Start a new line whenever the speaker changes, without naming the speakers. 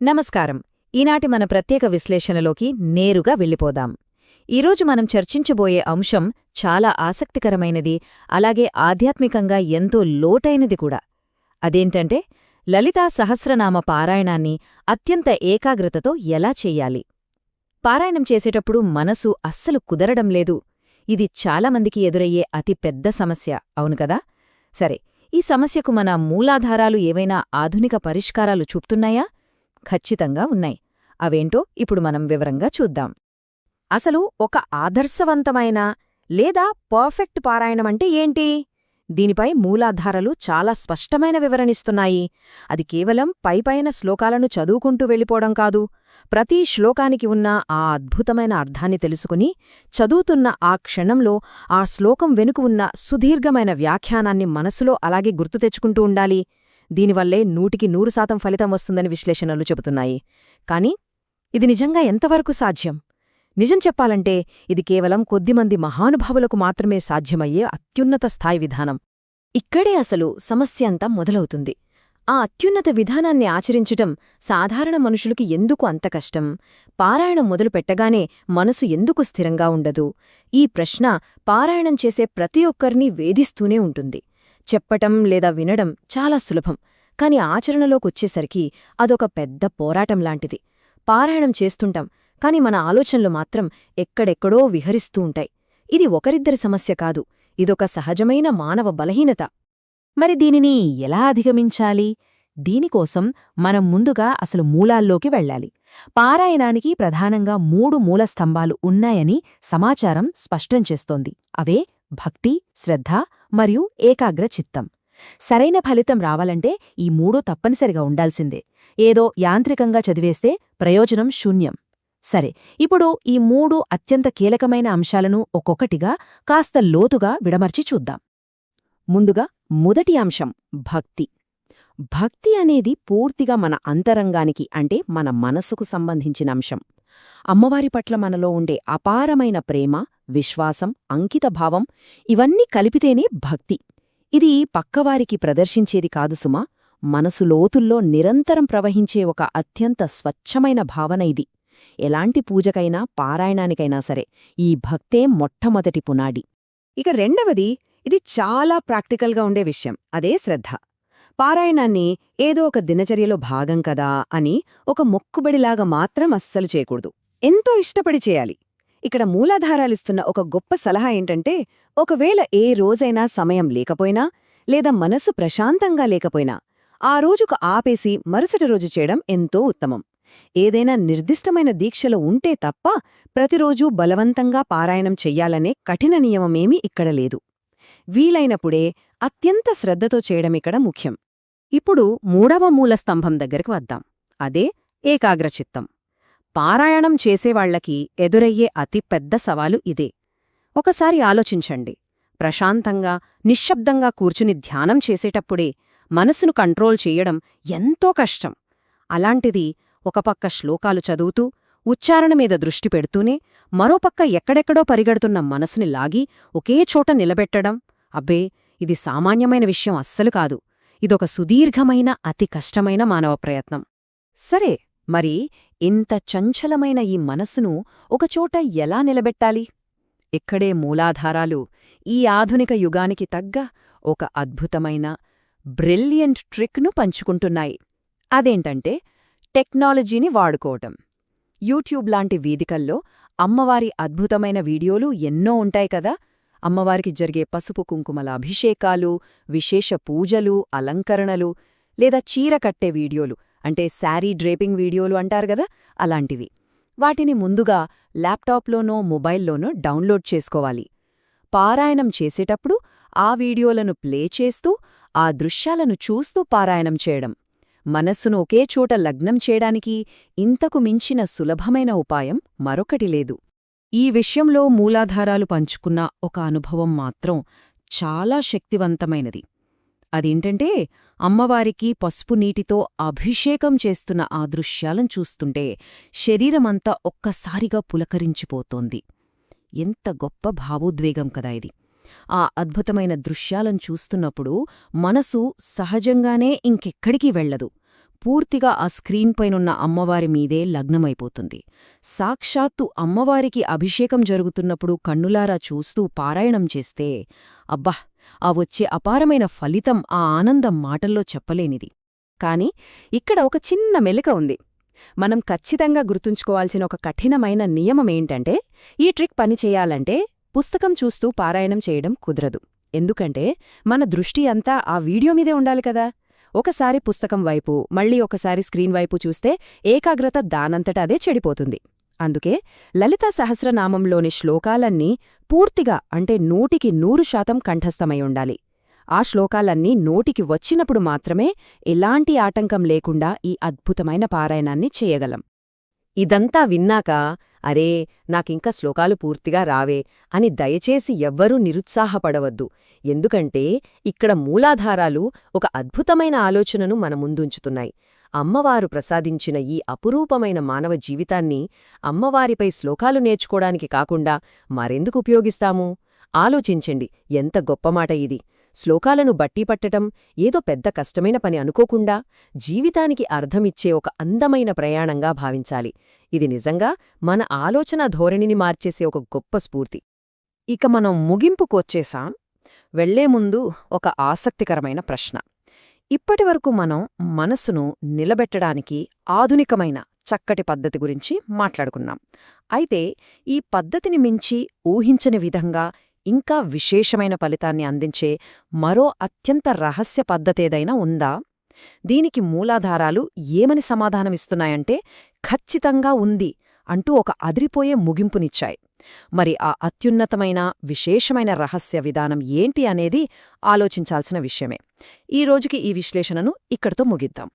నమస్కారం. ఈనాటి మన ప్రత్యేక విశ్లేషణలోకి నేరుగా వెళ్ళిపోదాం. ఈరోజు మనం చర్చించబోయే అంశం చాలా ఆసక్తికరమైనది, అలాగే ఆధ్యాత్మికంగా ఎంతో లోతైనది కూడా. అదేంటంటే, లలితా సహస్రనామ పారాయణాన్ని అత్యంత ఏకాగ్రతతో ఎలా చెయ్యాలి. పారాయణం చేసేటప్పుడు మనసు అస్సలు కుదరడం లేదు. ఇది చాలామందికి ఎదురయ్యే అతి పెద్ద సమస్య, అవును కదా? సరే, ఈ సమస్యకు మన మూలాధారాలు ఏవైనా ఆధునిక పరిష్కారాలు చూపుతున్నాయా? ఖచ్చితంగా ఉన్నాయి. అవేంటో ఇప్పుడు మనం వివరంగా చూద్దాం.
అసలు ఒక ఆదర్శవంతమైన లేదా పర్ఫెక్ట్ పారాయణమంటే ఏంటి? దీనిపై మూలాధారాలు చాలా స్పష్టమైన వివరణిస్తున్నాయి. అది కేవలం పైపైన శ్లోకాలను చదువుకుంటూ వెళ్ళిపోవడం కాదు. ప్రతి శ్లోకానికి ఉన్న ఆ అద్భుతమైన అర్థాన్ని తెలుసుకుని, చదువుతున్న ఆ క్షణంలో ఆ శ్లోకం వెనుక ఉన్న సుదీర్ఘమైన వ్యాఖ్యానాన్ని మనసులో అలాగే గుర్తు తెచ్చుకుంటూ ఉండాలి. దీనివల్లే 100% ఫలితం వస్తుందని విశ్లేషణలు చెబుతున్నాయి. కాని ఇది నిజంగా ఎంతవరకు సాధ్యం? నిజం చెప్పాలంటే ఇది కేవలం కొద్దిమంది మహానుభావులకు మాత్రమే సాధ్యమయ్యే అత్యున్నత స్థాయి విధానం. ఇక్కడే అసలు సమస్య అంతా మొదలవుతుంది. ఆ అత్యున్నత విధానాన్ని ఆచరించటం సాధారణ మనుషులకి ఎందుకు అంత కష్టం? పారాయణం మొదలు పెట్టగానే మనసు ఎందుకు స్థిరంగా ఉండదు? ఈ ప్రశ్న పారాయణం చేసే ప్రతి ఒక్కరినీ వేధిస్తూనే ఉంటుంది. చెప్పటం లేదా వినడం చాలా సులభం, కాని ఆచరణలోకొచ్చేసరికి అదొక పెద్ద పోరాటంలాంటిది. పారాయణం చేస్తుంటాం, కాని మన ఆలోచనలు మాత్రం ఎక్కడెక్కడో విహరిస్తూ ఉంటాయి. ఇది ఒకరిద్దరి సమస్య కాదు, ఇదొక సహజమైన మానవ బలహీనత.
మరి దీనిని ఎలా అధిగమించాలి? దీనికోసం మనం ముందుగా అసలు మూలాల్లోకి వెళ్ళాలి. పారాయణానికి ప్రధానంగా 3 మూలస్తంభాలు ఉన్నాయని సమాచారం స్పష్టం చేస్తోంది. అవే భక్తి, శ్రద్ధ మరియు ఏకాగ్ర చిత్తం. సరైన ఫలితం రావాలంటే ఈ 3 తప్పనిసరిగా ఉండాల్సిందే. ఏదో యాంత్రికంగా చదివేస్తే ప్రయోజనం శూన్యం. సరే, ఇప్పుడు ఈ 3 అత్యంత కీలకమైన అంశాలను ఒక్కొక్కటిగా కాస్త లోతుగా విడమర్చి చూద్దాం.
ముందుగా మొదటి అంశం భక్తి. భక్తి అనేది పూర్తిగా మన అంతరంగానికి, అంటే మన మనసుకు సంబంధించిన అంశం. అమ్మవారి పట్ల మనలో ఉండే అపారమైన ప్రేమ, విశ్వాసం, అంకితభావం ఇవన్నీ కలిపితేనే భక్తి. ఇది పక్కవారికి ప్రదర్శించేది కాదు సుమా, మనసు లోతుల్లో నిరంతరం ప్రవహించే ఒక అత్యంత స్వచ్ఛమైన భావన ఇది. ఎలాంటి పూజకైనా పారాయణానికైనా సరే ఈ భక్తే మొట్టమొదటి పునాడి.
ఇక రెండవది, ఇది చాలా ప్రాక్టికల్గా ఉండే విషయం, అదే శ్రద్ధ. పారాయణాన్ని ఏదో ఒక దినచర్యలో భాగం కదా అని ఒక మొక్కుబడిలాగా మాత్రం అస్సలు చేయకూడదు. ఎంతో ఇష్టపడి చేయాలి. ఇక్కడ మూలాధారాలిస్తున్న ఒక గొప్ప సలహా ఏంటంటే, ఒకవేళ ఏ రోజైనా సమయం లేకపోయినా లేదా మనసు ప్రశాంతంగా లేకపోయినా ఆ రోజుకు ఆపేసి మరుసటి రోజు చేయడం ఎంతో ఉత్తమం. ఏదైనా నిర్దిష్టమైన దీక్షలో ఉంటే తప్ప ప్రతిరోజూ బలవంతంగా పారాయణం చెయ్యాలనే కఠిన నియమమేమీ ఇక్కడ లేదు. వీలైనప్పుడే అత్యంత శ్రద్ధతో చేయడమిక్కడ ముఖ్యం. ఇప్పుడు 3వ మూలస్తంభం దగ్గరికి వద్దాం. అదే ఏకాగ్రచిత్తం. పారాయణం చేసేవాళ్లకి ఎదురయ్యే అతిపెద్ద సవాలు ఇదే. ఒకసారి ఆలోచించండి. ప్రశాంతంగా, నిశ్శబ్దంగా కూర్చుని ధ్యానం చేసేటప్పుడే మనసును కంట్రోల్ చెయ్యడం ఎంతో కష్టం. అలాంటిది ఒక పక్క శ్లోకాలు చదువుతూ, ఉచ్చారణ మీద దృష్టి పెడుతూనే మరోపక్క ఎక్కడెక్కడో పరిగెడుతున్న మనసుని లాగి ఒకే చోట నిలబెట్టడం, అబ్బే, ఇది సామాన్యమైన విషయం అస్సలు కాదు. ఇదొక సుదీర్ఘమైన, అతి కష్టమైన మానవ ప్రయత్నం. సరే, మరి ఇంత చంచలమైన ఈ మనసును ఒకచోట ఎలా నిలబెట్టాలి? ఇక్కడే మూలాధారాలు ఈ ఆధునిక యుగానికి తగ్గ ఒక అద్భుతమైన, బ్రిలియంట్ ట్రిక్ను పంచుకుంటున్నాయి. అదేంటంటే టెక్నాలజీని వాడుకోవటం. యూట్యూబ్ లాంటి వేదికల్లో అమ్మవారి అద్భుతమైన వీడియోలు ఎన్నో ఉంటాయి కదా. అమ్మవారికి జరిగే పసుపు కుంకుమల అభిషేకాలు, విశేష పూజలు, అలంకరణలు, లేదా చీర కట్టే వీడియోలు, అంటే శారీ డ్రేపింగ్ వీడియోలు అంటారు గదా, అలాంటివి. వాటిని ముందుగా ల్యాప్టాప్లోనో మొబైల్లోనో డౌన్లోడ్ చేసుకోవాలి. పారాయణం చేసేటప్పుడు ఆ వీడియోలను ప్లే చేస్తూ, ఆ దృశ్యాలను చూస్తూ పారాయణం చేయడం. మనస్సును ఒకే చోట లగ్నం చేయడానికి ఇంతకు మించిన సులభమైన ఉపాయం మరొకటి లేదు. ఈ విషయంలో మూలాధారాలు పంచుకున్న ఒక అనుభవం మాత్రం చాలా శక్తివంతమైనది. అదేంటంటే, అమ్మవారికి పసుపు నీటితో అభిషేకం చేస్తున్న ఆ దృశ్యాలను చూస్తుంటే శరీరమంతా ఒక్కసారిగా పులకరించిపోతోంది. ఎంత గొప్ప భావోద్వేగం కదా ఇది! ఆ అద్భుతమైన దృశ్యాలను చూస్తున్నప్పుడు మనసు సహజంగానే ఇంకెక్కడికి వెళ్లదు.
పూర్తిగా ఆ స్క్రీన్ పైనున్న అమ్మవారి మీదే లగ్నమైపోతుంది. సాక్షాత్తు అమ్మవారికి అభిషేకం జరుగుతున్నప్పుడు కన్నులారా చూస్తూ పారాయణం చేస్తే అబ్బా, ఆ వచ్చే అపారమైన ఫలితం, ఆ ఆనందం మాటల్లో చెప్పలేనిది. కాని ఇక్కడ ఒక చిన్న మెలిక ఉంది. మనం ఖచ్చితంగా గుర్తుంచుకోవాల్సిన ఒక కఠినమైన నియమమేంటంటే, ఈ ట్రిక్ పనిచేయాలంటే పుస్తకం చూస్తూ పారాయణం చేయడం కుదరదు. ఎందుకంటే మన దృష్టి అంతా ఆ వీడియో మీదే ఉండాలి కదా. ఒకసారి పుస్తకం వైపు, మళ్ళీ ఒకసారి స్క్రీన్ వైపు చూస్తే ఏకాగ్రత దానంతట అదే చెడిపోతుంది. అందుకే లలితా సహస్రనామంలోని శ్లోకాలన్నీ పూర్తిగా, అంటే 100% కంఠస్థమై ఉండాలి. ఆ శ్లోకాలన్నీ నోటికి వచ్చినప్పుడు మాత్రమే ఎలాంటి ఆటంకం లేకుండా ఈ అద్భుతమైన పారాయణాన్ని చేయగలం. ఇదంతా విన్నాక అరే, నాకింక శ్లోకాలు పూర్తిగా రావే అని దయచేసి ఎవ్వరూ నిరుత్సాహపడవద్దు. ఎందుకంటే ఇక్కడ మూలాధారాలు ఒక అద్భుతమైన ఆలోచనను మన ముందుంచుతున్నాయి. అమ్మవారు ప్రసాదించిన ఈ అపురూపమైన మానవ జీవితాన్ని అమ్మవారిపై శ్లోకాలు నేర్చుకోడానికి కాకుండా మరెందుకు ఉపయోగిస్తాము? ఆలోచించండి, ఎంత గొప్ప మాట ఇది. శ్లోకాలను బట్టీపట్టటం ఏదో పెద్ద కష్టమైన పని అనుకోకుండా జీవితానికి అర్థమిచ్చే ఒక అందమైన ప్రయాణంగా భావించాలి. ఇది నిజంగా మన ఆలోచన ధోరణిని మార్చేసే ఒక గొప్ప స్ఫూర్తి.
ఇక మనం ముగింపుకొచ్చేశాం. వెళ్లే ముందు ఒక ఆసక్తికరమైన ప్రశ్న. ఇప్పటివరకు మనం మనసును నిలబెట్టడానికి ఆధునికమైన చక్కటి పద్ధతి గురించి మాట్లాడుకున్నాం. అయితే ఈ పద్ధతిని మించి ఊహించని విధంగా ఇంకా విశేషమైన ఫలితాన్ని అందించే మరో అత్యంత రహస్య పద్ధతేదైనా ఉందా? దీనికి మూలాధారాలు ఏమని సమాధానమిస్తున్నాయంటే ఖచ్చితంగా ఉంది అంటూ ఒక అదిరిపోయే ముగింపునిచ్చాయి. మరి ఆ అత్యున్నతమైన విశేషమైన రహస్య విధానం ఏంటి అనేది ఆలోచించాల్సిన విషయమే. ఈ రోజుకి ఈ విశ్లేషణను ఇక్కడితో ముగిద్దాం.